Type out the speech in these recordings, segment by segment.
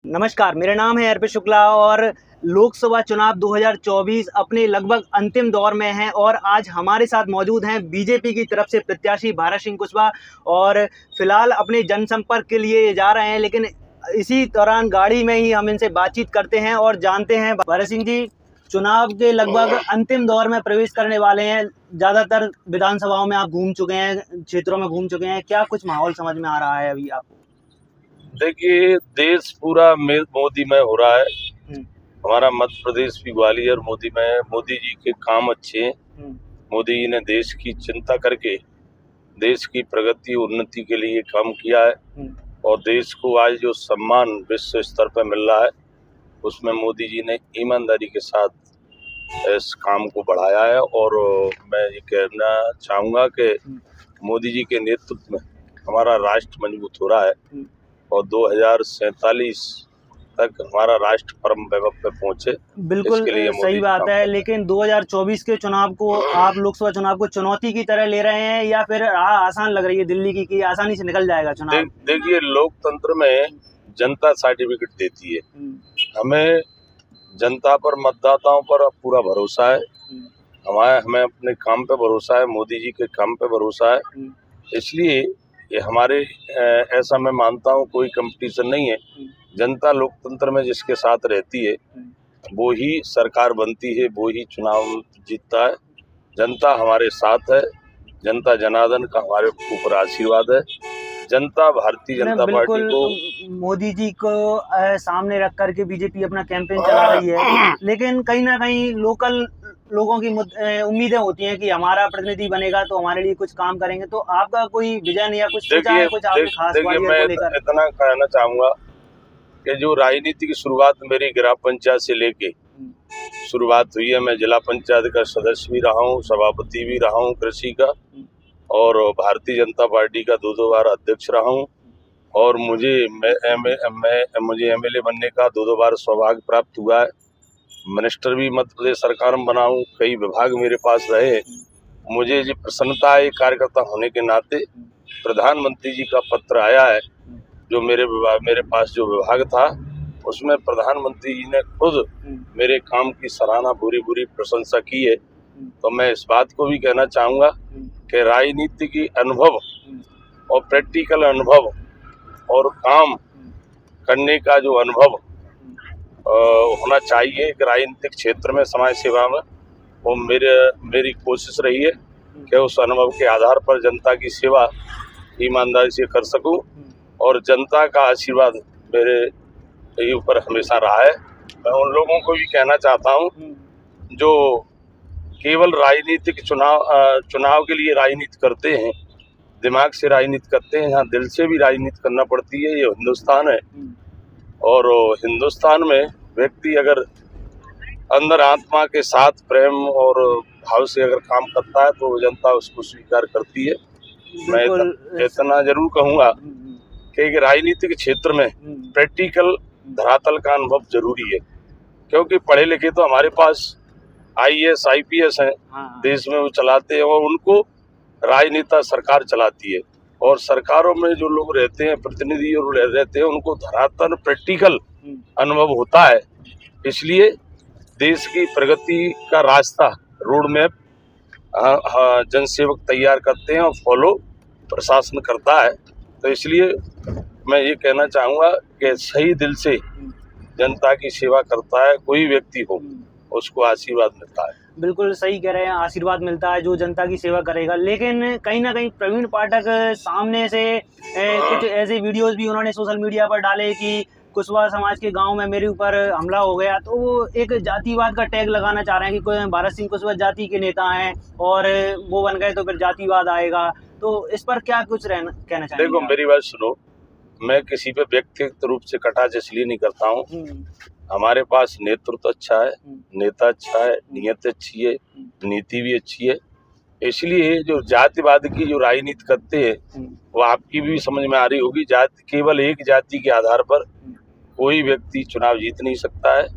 नमस्कार, मेरा नाम है अर्पित शुक्ला और लोकसभा चुनाव 2024 अपने लगभग अंतिम दौर में हैं और आज हमारे साथ मौजूद हैं बीजेपी की तरफ से प्रत्याशी भारत सिंह कुशवाहा और फिलहाल अपने जनसंपर्क के लिए जा रहे हैं। लेकिन इसी दौरान गाड़ी में ही हम इनसे बातचीत करते हैं और जानते हैं। भारत सिंह जी चुनाव के लगभग अंतिम दौर में प्रवेश करने वाले हैं। ज़्यादातर विधानसभाओं में आप घूम चुके हैं, क्षेत्रों में घूम चुके हैं, क्या कुछ माहौल समझ में आ रहा है अभी आपको? देखिए, देश पूरा मोदी में हो रहा है। हमारा मध्य प्रदेश भी ग्वालियर मोदी में है। मोदी जी के काम अच्छे हैं। मोदी जी ने देश की चिंता करके देश की प्रगति उन्नति के लिए काम किया है और देश को आज जो सम्मान विश्व स्तर पर मिल रहा है उसमें मोदी जी ने ईमानदारी के साथ इस काम को बढ़ाया है। और मैं ये कहना चाहूँगा कि मोदी जी के नेतृत्व में हमारा राष्ट्र मजबूत हो रहा है और 2047 तक हमारा राष्ट्र परम वैभव पे पहुंचे। बिल्कुल सही बात है। लेकिन 2024 के चुनाव को आप लोकसभा चुनाव को चुनौती की तरह ले रहे हैं या फिर आसान लग रही है दिल्ली की कि आसानी से निकल जाएगा चुनाव? देखिए, लोकतंत्र में जनता सर्टिफिकेट देती है। हमें जनता पर, मतदाताओं पर पूरा भरोसा है। हमें अपने काम पे भरोसा है, मोदी जी के काम पे भरोसा है। इसलिए ये हमारे ऐसा मैं मानता हूँ कोई कंपटीशन नहीं है। जनता लोकतंत्र में जिसके साथ रहती है वो ही सरकार बनती है, वो ही चुनाव जीतता है। जनता हमारे साथ है। जनता जनार्दन का हमारे ऊपर आशीर्वाद है। जनता भारतीय जनता पार्टी को, मोदी जी को सामने रख करके बीजेपी अपना कैंपेन चला रही है। लेकिन कहीं ना कहीं लोकल लोगों की उम्मीदें होती हैं कि हमारा प्रतिनिधि बनेगा तो हमारे लिए कुछ काम करेंगे। तो आपका कोई विजन या कुछ सोचा है कुछ आपके खास मैं इतना कहना चाहूँगा कि जो राजनीति की शुरुआत मेरी ग्राम पंचायत से लेके शुरुआत हुई है। मैं जिला पंचायत का सदस्य भी रहा हूँ, सभापति भी रहा हूँ कृषि का, और भारतीय जनता पार्टी का 2 बार अध्यक्ष रहा हूँ। और मुझे एमएलए बनने का 2 बार सौभाग्य प्राप्त हुआ है। मिनिस्टर भी मध्य प्रदेश सरकार में बना हूँ। कई विभाग मेरे पास रहे। मुझे जो प्रसन्नता है कार्यकर्ता होने के नाते, प्रधानमंत्री जी का पत्र आया है जो मेरे पास जो विभाग था उसमें प्रधानमंत्री जी ने खुद मेरे काम की सराहना, पूरी प्रशंसा की है। तो मैं इस बात को भी कहना चाहूँगा कि राजनीति की अनुभव और प्रैक्टिकल अनुभव और काम करने का जो अनुभव होना चाहिए एक राजनीतिक क्षेत्र में, समाज सेवा में, वो मेरी कोशिश रही है कि उस अनुभव के आधार पर जनता की सेवा ईमानदारी से कर सकूं और जनता का आशीर्वाद मेरे ऊपर हमेशा रहा है। मैं उन लोगों को भी कहना चाहता हूं जो केवल राजनीतिक चुनाव के लिए राजनीति करते हैं, दिमाग से राजनीति करते हैं। यहाँ दिल से भी राजनीति करना पड़ती है। ये हिंदुस्तान है और हिंदुस्तान में व्यक्ति अगर अंदर आत्मा के साथ प्रेम और भाव से अगर काम करता है तो जनता उसको स्वीकार करती है। मैं इतना जरूर कहूँगा कि राजनीतिक क्षेत्र में प्रैक्टिकल धरातल का अनुभव जरूरी है, क्योंकि पढ़े लिखे तो हमारे पास आईएएस आईपीएस हैं, देश में वो चलाते हैं और उनको राजनेता सरकार चलाती है। और सरकारों में जो लोग रहते हैं, प्रतिनिधि और रहते हैं, उनको धरातल प्रैक्टिकल अनुभव होता है। इसलिए देश की प्रगति का रास्ता, रोड मैप जनसेवक तैयार करते हैं और फॉलो प्रशासन करता है। तो इसलिए मैं ये कहना चाहूँगा कि सही दिल से जनता की सेवा करता है कोई व्यक्ति हो, उसको आशीर्वाद मिलता है। बिल्कुल सही कह रहे हैं, आशीर्वाद मिलता है जो जनता की सेवा करेगा। लेकिन कहीं ना कहीं प्रवीण पाठक सामने से कुछ ऐसे वीडियोस भी उन्होंने सोशल मीडिया पर डाले कि कुशवाहा समाज के गांव में मेरे ऊपर हमला हो गया, तो वो एक जातिवाद का टैग लगाना चाह रहे हैं कि भारत सिंह कुशवाहा जाति के नेता हैं और वो बन गए तो फिर जातिवाद आएगा। तो इस पर क्या कुछ कहना चाहेंगे? देखो, मेरी बात सुनो। मैं किसी पे व्यक्तिगत रूप से कटाक्ष इसलिए नहीं करता हूँ। हमारे पास नेतृत्व अच्छा है, नेता अच्छा है, नियत अच्छी है, नीति भी अच्छी है। इसलिए जो जातिवाद की जो राजनीति करते हैं वो आपकी भी समझ में आ रही होगी। केवल एक जाति के आधार पर कोई व्यक्ति चुनाव जीत नहीं सकता है।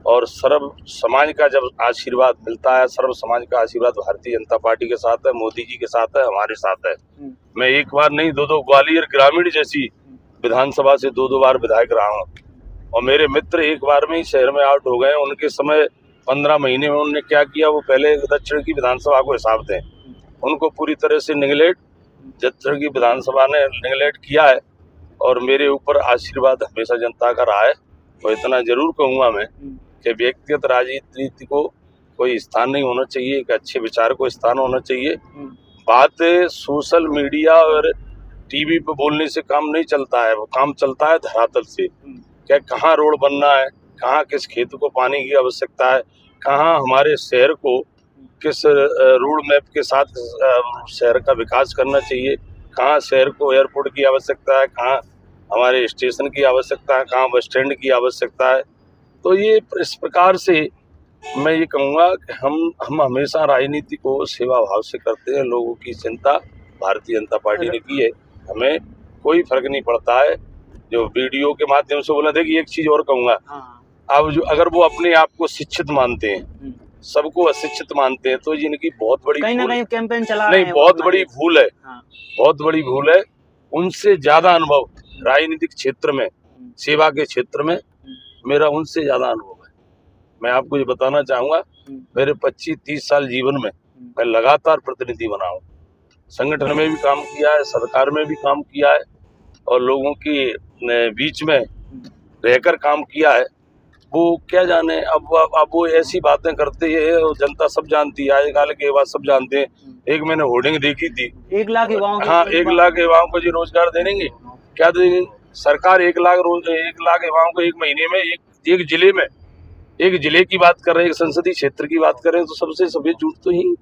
और सर्व समाज का जब आशीर्वाद मिलता है, सर्व समाज का आशीर्वाद भारतीय जनता पार्टी के साथ है, मोदी जी के साथ है, हमारे साथ है। मैं एक बार नहीं 2 ग्वालियर ग्रामीण जैसी विधानसभा से 2 बार विधायक रहा हूँ। और मेरे मित्र एक बार में ही शहर में आउट हो गए। उनके समय 15 महीने में उन्होंने क्या किया, वो पहले दक्षिण की विधानसभा को हिसाब दें, उनको पूरी तरह से निगलेक्ट दक्षिण की विधानसभा ने निगलेक्ट किया है। और मेरे ऊपर आशीर्वाद हमेशा जनता का रहा है। और इतना जरूर कहूँगा मैं कि व्यक्तिगत राजनीति को कोई स्थान नहीं होना चाहिए, एक अच्छे विचार को स्थान होना चाहिए। बात सोशल मीडिया और टीवी पे बोलने से काम नहीं चलता है, वो काम चलता है धरातल से। क्या कहाँ रोड बनना है, कहाँ किस खेत को पानी की आवश्यकता है, कहाँ हमारे शहर को किस रोड मैप के साथ शहर का विकास करना चाहिए, कहाँ शहर को एयरपोर्ट की आवश्यकता है, कहाँ हमारे स्टेशन की आवश्यकता है, कहाँ बस स्टैंड की आवश्यकता है। तो ये इस प्रकार से मैं ये कहूँगा कि हम हमेशा राजनीति को सेवा भाव से करते हैं। लोगों की चिंता भारतीय जनता पार्टी ने की है, हमें कोई फर्क नहीं पड़ता है जो वीडियो के माध्यम से बोला। देखिए एक चीज और कहूँगा, अब जो अगर वो अपने आप को शिक्षित मानते हैं, सबको अशिक्षित मानते हैं, तो इनकी बहुत बड़ी कहीं ना कहीं कैंपेन चला नहीं, बहुत बड़ी भूल है, बहुत बड़ी भूल है। उनसे ज्यादा अनुभव राजनीतिक क्षेत्र में, सेवा के क्षेत्र में मेरा उनसे ज्यादा अनुभव है। मैं आपको ये बताना चाहूंगा, मेरे 25-30 साल जीवन में मैं लगातार प्रतिनिधि बना हूँ, संगठन में भी काम किया है, सरकार में भी काम किया है, और लोगों के बीच में रहकर काम किया है। वो क्या जाने, अब वो ऐसी बातें करते हैं, जनता सब जानती है, आजकल के युवा सब जानते हैं। एक मैंने होर्डिंग देखी थी, 1 लाख युवाओं हाँ 1 लाख युवाओं को जी रोजगार देंगे। क्या देंगे? सरकार 1 लाख युवाओं को एक महीने में एक जिले में, एक जिले की बात कर रहे हैं, एक संसदीय क्षेत्र की बात कर रहे हैं, तो सबसे सभी झूठ तो ही।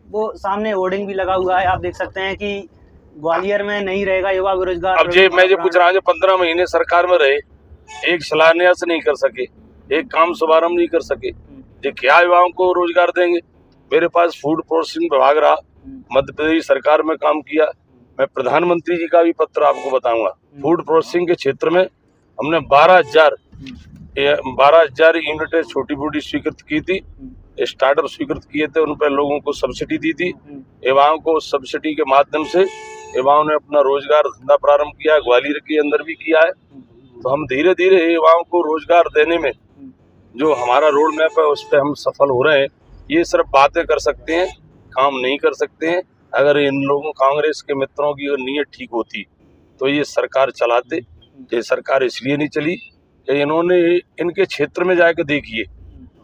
वो सामने होर्डिंग भी लगा हुआ है, आप देख सकते हैं कि ग्वालियर में नहीं रहेगा युवा बेरोजगार। अब मैं जो पूछ रहा हूँ, 15 महीने सरकार में रहे, एक शिलान्यास नहीं कर सके, एक काम शुभारंभ नहीं कर सके, ये क्या युवाओं को रोजगार देंगे? मेरे पास फूड प्रोसेसिंग विभाग रहा, मध्य प्रदेश सरकार में काम किया। मैं प्रधानमंत्री जी का भी पत्र आपको बताऊंगा। फूड प्रोसेसिंग के क्षेत्र में हमने 12,000 यूनिटें छोटी मोटी स्वीकृत की थी, स्टार्टअप स्वीकृत किए थे, उन पर लोगों को सब्सिडी दी थी। युवाओं को सब्सिडी के माध्यम से युवाओं ने अपना रोजगार धंधा प्रारंभ किया, ग्वालियर के अंदर भी किया है। तो हम धीरे धीरे युवाओं को रोजगार देने में जो हमारा रोड मैप है उस पर हम सफल हो रहे हैं। ये सिर्फ बातें कर सकते हैं, काम नहीं कर सकते हैं। अगर इन लोगों कांग्रेस के मित्रों की नीयत ठीक होती तो ये सरकार चलाते। ये सरकार इसलिए नहीं चली कि इन्होंने इनके क्षेत्र में जाकर देखिए,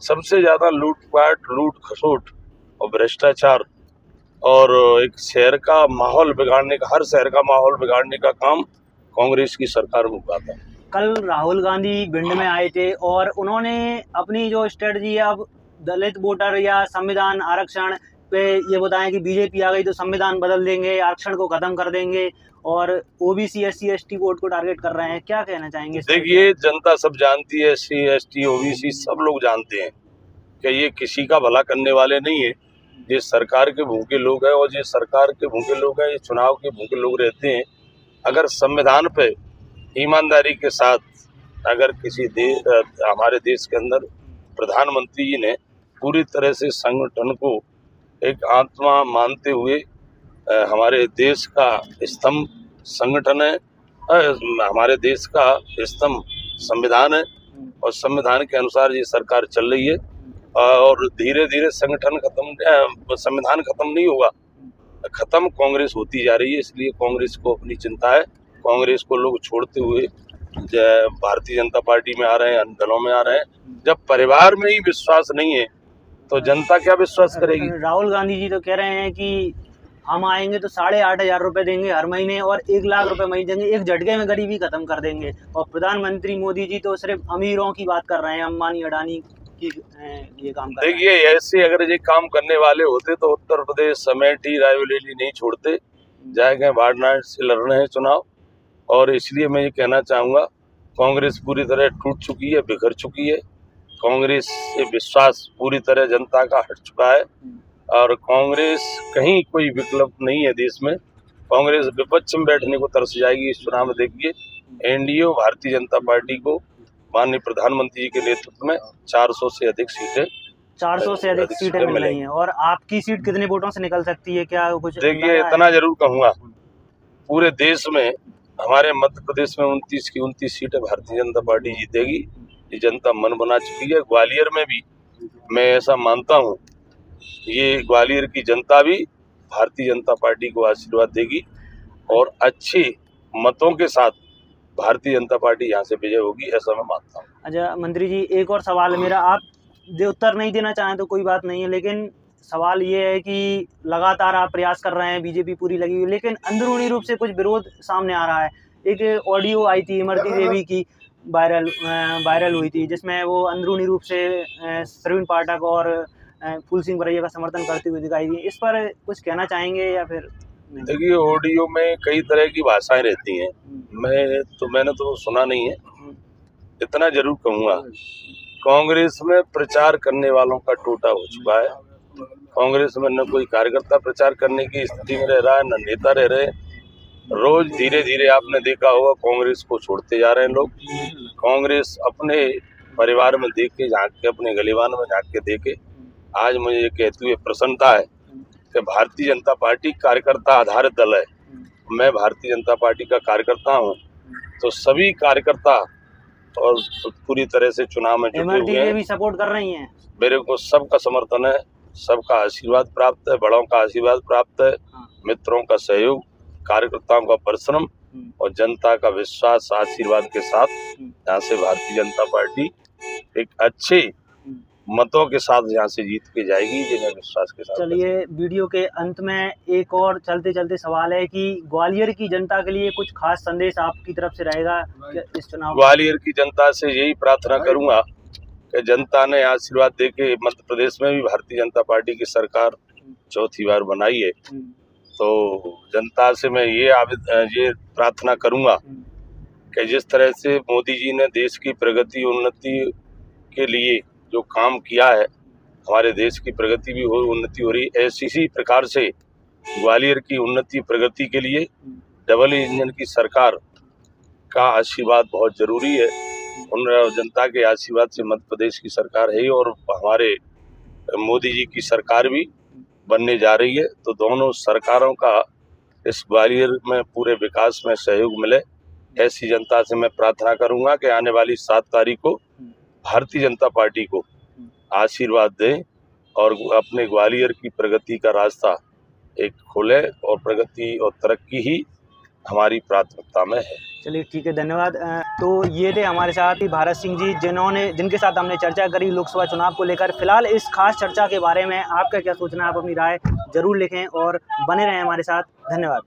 सबसे ज्यादा लूटपाट, लूट खसोट और भ्रष्टाचार और एक शहर का माहौल बिगाड़ने का, हर शहर का माहौल बिगाड़ने का काम कांग्रेस की सरकार में हुआ था। कल राहुल गांधी भिंड में आए थे और उन्होंने अपनी जो स्ट्रेटजी है, अब दलित वोटर या संविधान आरक्षण पे ये बताया कि बीजेपी आ गई तो संविधान बदल देंगे, आरक्षण को खत्म कर देंगे, और ओबीसी SC ST वोट को टारगेट कर रहे हैं। क्या कहना चाहेंगे? देखिए जनता सब जानती है, SC ST OBC सब लोग जानते हैं कि ये किसी का भला करने वाले नहीं है। ये सरकार के भूखे लोग हैं, और ये सरकार के भूखे लोग हैं, ये चुनाव के भूखे लोग रहते हैं। अगर संविधान पे ईमानदारी के साथ अगर किसी हमारे देश के अंदर प्रधानमंत्री जी ने पूरी तरह से संगठन को एक आत्मा मानते हुए, हमारे देश का स्तंभ संगठन है, हमारे देश का स्तंभ संविधान है, और संविधान के अनुसार ये सरकार चल रही है। और धीरे धीरे संविधान खत्म नहीं होगा, खत्म कांग्रेस होती जा रही है। इसलिए कांग्रेस को अपनी चिंता है। कांग्रेस को लोग छोड़ते हुए भारतीय जनता पार्टी में आ रहे हैं, अन्य दलों में आ रहे हैं। जब परिवार में ही विश्वास नहीं है तो जनता क्या विश्वास करेगी? राहुल गांधी जी तो कह रहे हैं कि हम आएंगे तो 8,500 रुपए देंगे हर महीने और 1 लाख रुपए महीने देंगे, एक झटके में गरीबी खत्म कर देंगे। और प्रधानमंत्री मोदी जी तो सिर्फ अमीरों की बात कर रहे हैं, अंबानी अडानी की ये काम कर रहे हैं। देखिए ऐसे अगर ये काम करने वाले होते तो उत्तर प्रदेश अमेठी रायबरेली नहीं छोड़ते, जाएंगे वारनाथ से लड़ रहे हैं चुनाव। और इसलिए मैं ये कहना चाहूँगा, कांग्रेस पूरी तरह टूट चुकी है, बिखर चुकी है। कांग्रेस से विश्वास पूरी तरह जनता का हट चुका है, और कांग्रेस कहीं कोई विकल्प नहीं है देश में। कांग्रेस विपक्ष में बैठने को तरस जाएगी इस चुनाव में। देखिए एनडीए भारतीय जनता पार्टी को माननीय प्रधानमंत्री जी के नेतृत्व में 400 से अधिक सीटें 400 से अधिक सीटें मिल रही हैं। और आपकी सीट कितने वोटों से निकल सकती है, क्या कुछ? देखिए इतना जरूर कहूँगा, पूरे देश में हमारे मध्य प्रदेश में 29 की 29 सीटें भारतीय जनता पार्टी जीतेगी, ये जनता मन बना चुकी है। ग्वालियर में भी मैं ऐसा मानता हूँ, ये ग्वालियर की जनता भी भारतीय जनता पार्टी को आशीर्वाद देगी और अच्छे मतों के साथ भारतीय जनता पार्टी यहाँ से विजय होगी, ऐसा मैं मानता हूँ। अच्छा मंत्री जी, एक और सवाल है मेरा, आप उत्तर नहीं देना चाहें तो कोई बात नहीं है, लेकिन सवाल ये है कि लगातार आप प्रयास कर रहे हैं, बीजेपी पूरी लगी हुई, लेकिन अंदरूनी रूप से कुछ विरोध सामने आ रहा है। एक ऑडियो आई थी इमरती देवी की, वायरल हुई थी, जिसमें वो अंदरूनी रूप से प्रवीण पाठक और फूल सिंह बरैया का समर्थन करते हुए दिखाई दी। इस पर कुछ कहना चाहेंगे या फिर? देखिए, ऑडियो में कई तरह की भाषाएं रहती हैं, मैंने तो सुना नहीं है। इतना जरूर कहूँगा, कांग्रेस में प्रचार करने वालों का टोटा हो चुका है। कांग्रेस में न कोई कार्यकर्ता प्रचार करने की स्थिति में रह रहा है, न नेता रह रहे। रोज धीरे धीरे आपने देखा होगा कांग्रेस को छोड़ते जा रहे हैं लोग। कांग्रेस अपने परिवार में देख के, झांक के, अपने गलीबान में झांक के देखे, आज मुझे ये कहते हुए प्रसन्नता है कि भारतीय जनता पार्टी कार्यकर्ता आधारित दल है। मैं भारतीय जनता पार्टी का कार्यकर्ता हूँ, तो सभी कार्यकर्ता और पूरी तरह से चुनाव में जुटे हुए हैं। भी सपोर्ट कर रही हैं। मेरे को सबका समर्थन है, सबका आशीर्वाद प्राप्त है, बड़ों का आशीर्वाद प्राप्त है, मित्रों का सहयोग, कार्यकर्ताओं का परिश्रम और जनता का विश्वास आशीर्वाद के साथ यहाँ से भारतीय जनता पार्टी एक अच्छे मतों के साथ यहाँ से जीत के जाएगी, ये मैं विश्वास के साथ। चलिए, वीडियो के अंत में एक और चलते चलते सवाल है कि ग्वालियर की जनता के लिए कुछ खास संदेश आपकी तरफ से रहेगा इस चुनाव? ग्वालियर की जनता से यही प्रार्थना करूंगा कि जनता ने आशीर्वाद देके मध्य प्रदेश में भी भारतीय जनता पार्टी की सरकार चौथी बार बनाई है, तो जनता से मैं ये प्रार्थना करूंगा कि जिस तरह से मोदी जी ने देश की प्रगति उन्नति के लिए जो काम किया है, हमारे देश की प्रगति भी हो, उन्नति हो रही, ऐसी प्रकार से ग्वालियर की उन्नति प्रगति के लिए डबल इंजन की सरकार का आशीर्वाद बहुत जरूरी है। उन जनता के आशीर्वाद से मध्य प्रदेश की सरकार है और हमारे मोदी जी की सरकार भी बनने जा रही है, तो दोनों सरकारों का इस ग्वालियर में पूरे विकास में सहयोग मिले, ऐसी जनता से मैं प्रार्थना करूंगा कि आने वाली 7 तारीख को भारतीय जनता पार्टी को आशीर्वाद दें और अपने ग्वालियर की प्रगति का रास्ता एक खोले, और प्रगति और तरक्की ही हमारी प्राथमिकता में है। चलिए ठीक है, धन्यवाद। तो ये थे हमारे साथ ही भारत सिंह जी, जिनके साथ हमने चर्चा करी लोकसभा चुनाव को लेकर। फिलहाल इस खास चर्चा के बारे में आपका क्या सोचना है, आप अपनी राय जरूर लिखें और बने रहें हमारे साथ। धन्यवाद।